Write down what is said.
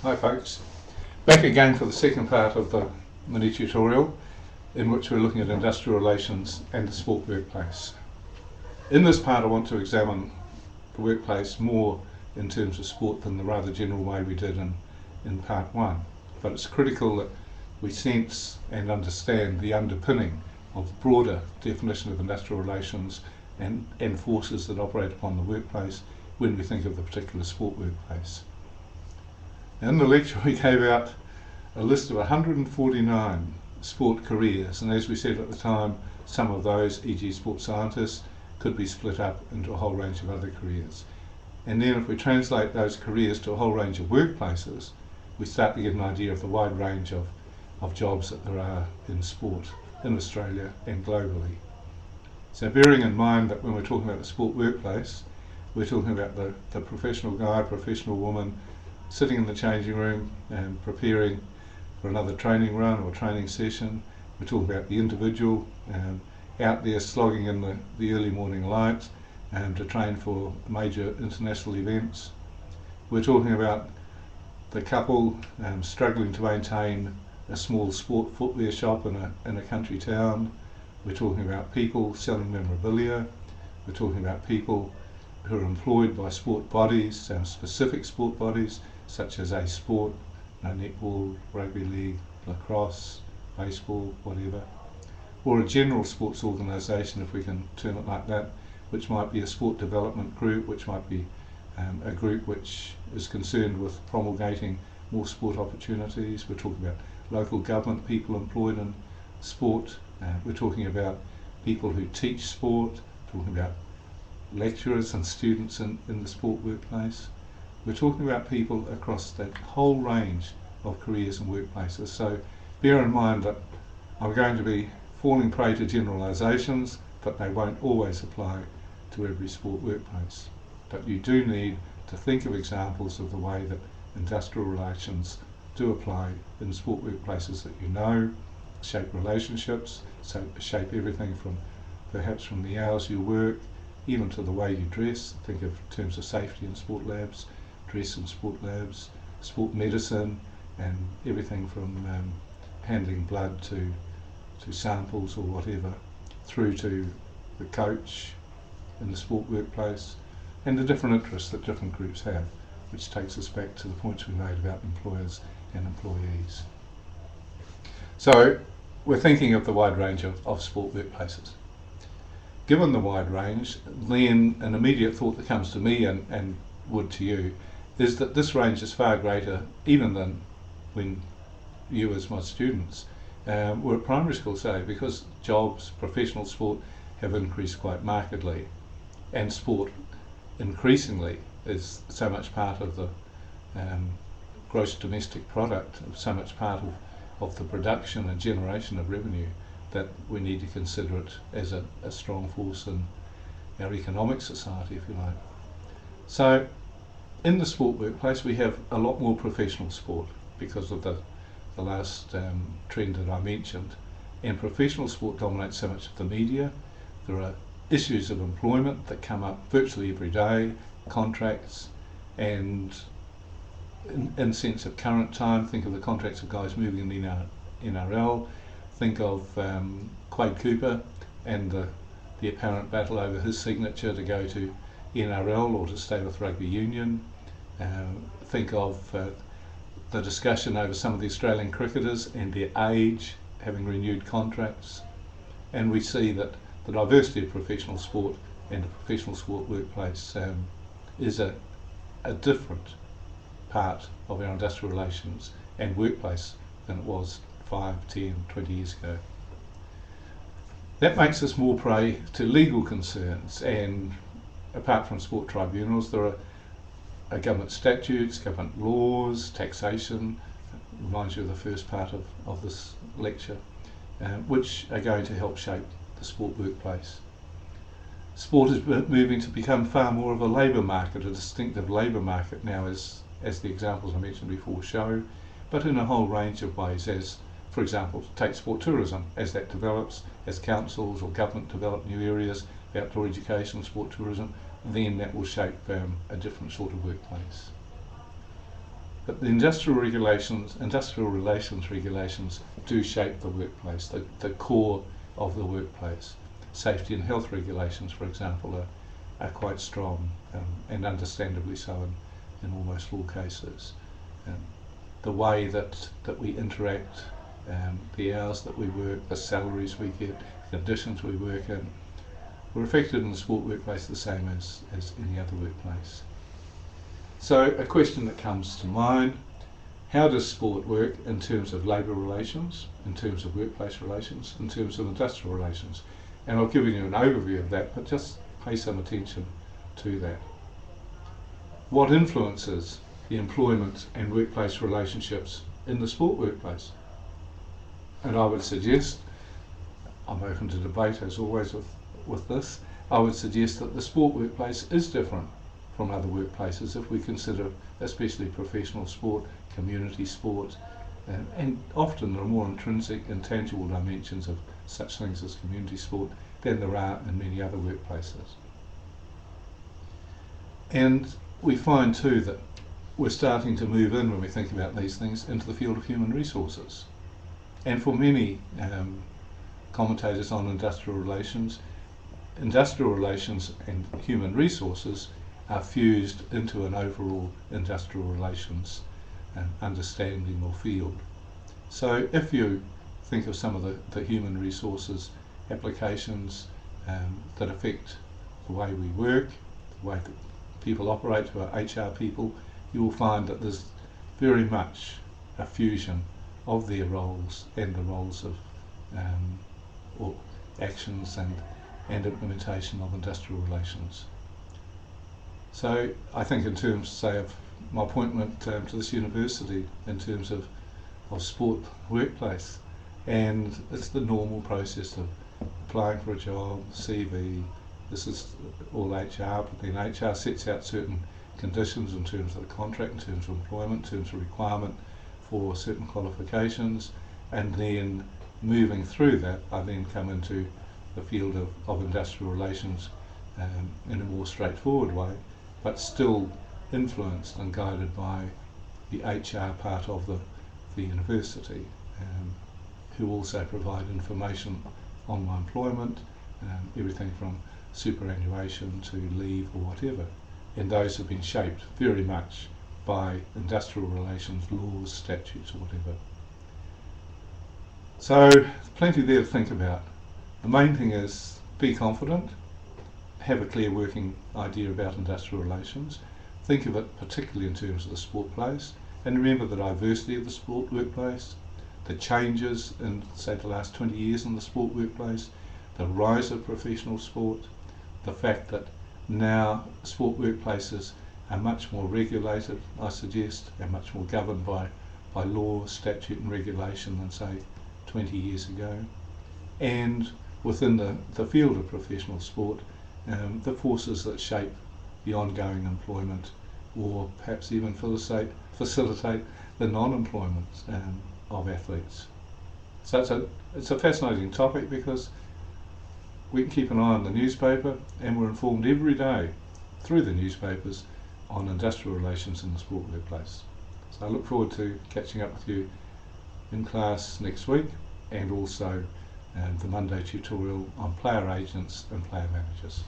Hi folks, back again for the second part of the mini tutorial in which we're looking at industrial relations and the sport workplace. In this part I want to examine the workplace more in terms of sport than the rather general way we did in part one, but it's critical that we sense and understand the underpinning of the broader definition of industrial relations and forces that operate upon the workplace when we think of the particular sport workplace. In the lecture we gave out a list of 149 sport careers, and as we said at the time, some of those, e.g. sports scientists, could be split up into a whole range of other careers. And then if we translate those careers to a whole range of workplaces, we start to get an idea of the wide range of jobs that there are in sport in Australia and globally. So bearing in mind that when we're talking about the sport workplace, we're talking about the professional guy, professional woman, sitting in the changing room and preparing for another training run or training session. We're talking about the individual out there slogging in the early morning light to train for major international events. We're talking about the couple struggling to maintain a small sport footwear shop in a country town. We're talking about people selling memorabilia. We're talking about people who are employed by sport bodies, specific sport bodies, such as a sport, netball, rugby league, lacrosse, baseball, whatever, or a general sports organisation, if we can term it like that, which might be a sport development group, which might be a group which is concerned with promulgating more sport opportunities. We're talking about local government people employed in sport. We're talking about people who teach sport, talking about lecturers and students in the sport workplace. We're talking about people across that whole range of careers and workplaces. So bear in mind that I'm going to be falling prey to generalisations, but they won't always apply to every sport workplace. But you do need to think of examples of the way that industrial relations do apply in sport workplaces that you know, shape relationships, so shape everything from perhaps from the hours you work, even to the way you dress. Think of terms of safety in sport labs, dress in sport labs, sport medicine, and everything from handling blood to samples or whatever, through to the coach in the sport workplace, and the different interests that different groups have, which takes us back to the points we made about employers and employees. So we're thinking of the wide range of sport workplaces. Given the wide range, then an immediate thought that comes to me and would to you is that this range is far greater even than when you as my students were at primary school, say, because jobs, professional sport have increased quite markedly, and sport increasingly is so much part of the gross domestic product, so much part of the production and generation of revenue, that we need to consider it as a strong force in our economic society, if you like. So in the sport workplace we have a lot more professional sport because of the last trend that I mentioned, and professional sport dominates so much of the media. There are issues of employment that come up virtually every day, contracts, and in sense of current time, think of the contracts of guys moving in the NRL. Think of Quade Cooper and the apparent battle over his signature to go to NRL or to stay with rugby union. Think of the discussion over some of the Australian cricketers and their age having renewed contracts. And we see that the diversity of professional sport and the professional sport workplace is a different part of our industrial relations and workplace than it was 5, 10, 20 years ago. That makes us more prey to legal concerns, and apart from sport tribunals there are government statutes, government laws, taxation, reminds you of the first part of this lecture, which are going to help shape the sport workplace. Sport is moving to become far more of a labour market, a distinctive labour market now, as the examples I mentioned before show, but in a whole range of ways, as for example, take sport tourism. As that develops, as councils or government develop new areas, outdoor education, sport tourism, then that will shape a different sort of workplace. But the industrial relations regulations do shape the workplace, the core of the workplace. Safety and health regulations, for example, are quite strong, and understandably so in almost all cases. The way that we interact, the hours that we work, the salaries we get, the conditions we work in, were affected in the sport workplace the same as any other workplace. So a question that comes to mind: how does sport work in terms of labour relations, in terms of workplace relations, in terms of industrial relations? And I'll give you an overview of that, but just pay some attention to that. What influences the employment and workplace relationships in the sport workplace? And I would suggest, I'm open to debate as always with this, I would suggest that the sport workplace is different from other workplaces if we consider especially professional sport, community sport, and often there are more intrinsic, intangible dimensions of such things as community sport than there are in many other workplaces. And we find too that we're starting to move in, when we think about these things, into the field of human resources. And for many commentators on industrial relations and human resources are fused into an overall industrial relations understanding or field. So if you think of some of the human resources applications that affect the way we work, the way that people operate, who are HR people, you will find that there's very much a fusion of their roles and the roles of or actions and implementation of industrial relations. So I think in terms, say, of my appointment to this university, in terms of sport workplace, and it's the normal process of applying for a job, CV, this is all HR, but then HR sets out certain conditions in terms of the contract, in terms of employment, in terms of requirement for certain qualifications, and then moving through that, I then come into the field of industrial relations in a more straightforward way, but still influenced and guided by the HR part of the university, who also provide information on my employment, everything from superannuation to leave or whatever. And those have been shaped very much by industrial relations laws, statutes or whatever. So plenty there to think about. The main thing is be confident, have a clear working idea about industrial relations, think of it particularly in terms of the sport place, and remember the diversity of the sport workplace, the changes in, say, the last 20 years in the sport workplace, the rise of professional sport, the fact that now sport workplaces are much more regulated, I suggest, and much more governed by law, statute and regulation than, say, 20 years ago. And within the field of professional sport, the forces that shape the ongoing employment, or perhaps even facilitate the non-employment of athletes. So it's a fascinating topic because we can keep an eye on the newspaper and we're informed every day through the newspapers on industrial relations in the sport workplace. So I look forward to catching up with you in class next week, and also the Monday tutorial on player agents and player managers.